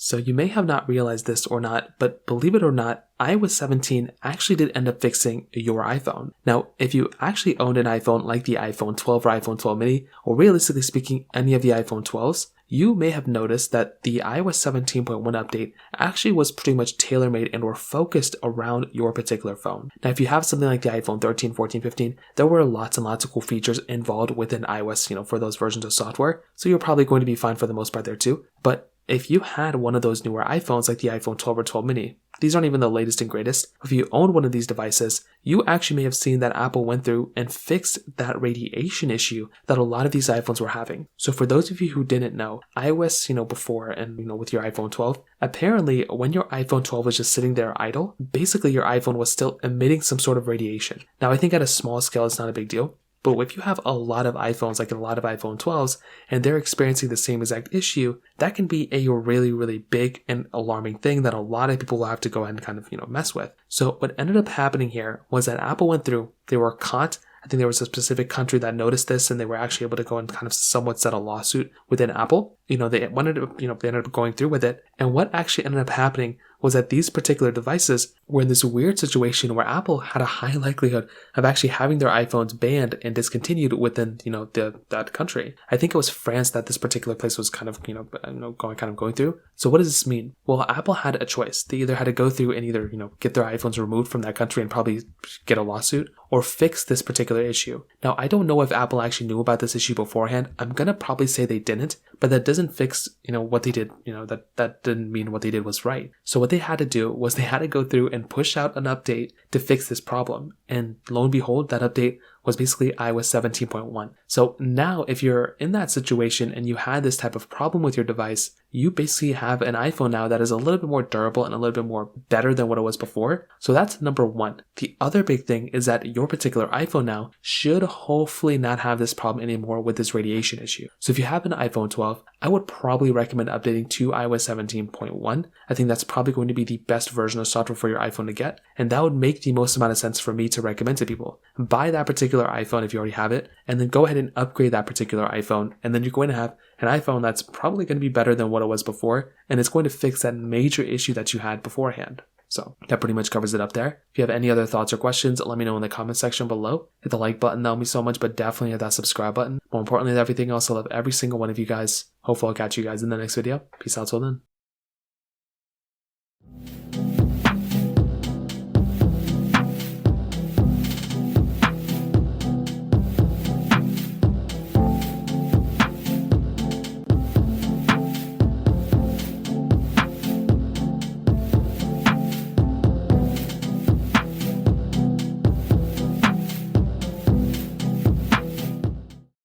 So you may have not realized this or not, but believe it or not, iOS 17 actually did end up fixing your iPhone. Now, if you actually owned an iPhone like the iPhone 12 or iPhone 12 mini, or realistically speaking, any of the iPhone 12s, you may have noticed that the iOS 17.1 update actually was pretty much tailor-made and were focused around your particular phone. Now, if you have something like the iPhone 13, 14, 15, there were lots and lots of cool features involved within iOS, for those versions of software. So you're probably going to be fine for the most part there too. But if you had one of those newer iPhones like the iPhone 12 or 12 mini, these aren't even the latest and greatest. If you own one of these devices, you actually may have seen that Apple went through and fixed that radiation issue that a lot of these iPhones were having. So for those of you who didn't know, iOS, before and, with your iPhone 12, apparently when your iPhone 12 was just sitting there idle, basically your iPhone was still emitting some sort of radiation. Now I think at a small scale it's not a big deal. But if you have a lot of iPhones, like a lot of iPhone 12s, and they're experiencing the same exact issue, that can be a really, really big and alarming thing that a lot of people will have to go ahead and kind of, mess with. So what ended up happening here was that Apple went through, they were caught. I think there was a specific country that noticed this and they were actually able to go and kind of somewhat set a lawsuit within Apple. They ended up going through with it. And what actually ended up happening was that these particular devices were in this weird situation where Apple had a high likelihood of actually having their iPhones banned and discontinued within, that country. I think it was France that this particular place was kind of, going through. So what does this mean? Well, Apple had a choice. They either had to go through and either, get their iPhones removed from that country and probably get a lawsuit, or fix this particular issue. Now, I don't know if Apple actually knew about this issue beforehand. I'm going to probably say they didn't, but that doesn't fix, what they did, that didn't mean what they did was right. So what they had to do was they had to go through and push out an update to fix this problem. And lo and behold, that update was basically iOS 17.1. So now if you're in that situation and you had this type of problem with your device, you basically have an iPhone now that is a little bit more durable and a little bit more better than what it was before. So that's number one. The other big thing is that your particular iPhone now should hopefully not have this problem anymore with this radiation issue. So if you have an iPhone 12, I would probably recommend updating to iOS 17.1. I think that's probably going to be the best version of software for your iPhone to get. And that would make the most amount of sense for me to recommend to people. Buy that particular iPhone if you already have it, and then go ahead and upgrade that particular iPhone. And then you're going to have an iPhone that's probably going to be better than what it was before. And it's going to fix that major issue that you had beforehand. So that pretty much covers it up there. If you have any other thoughts or questions, let me know in the comment section below. Hit the like button, that would mean so much, but definitely hit that subscribe button. More importantly than everything else, I love every single one of you guys. Hopefully I'll catch you guys in the next video. Peace out till then.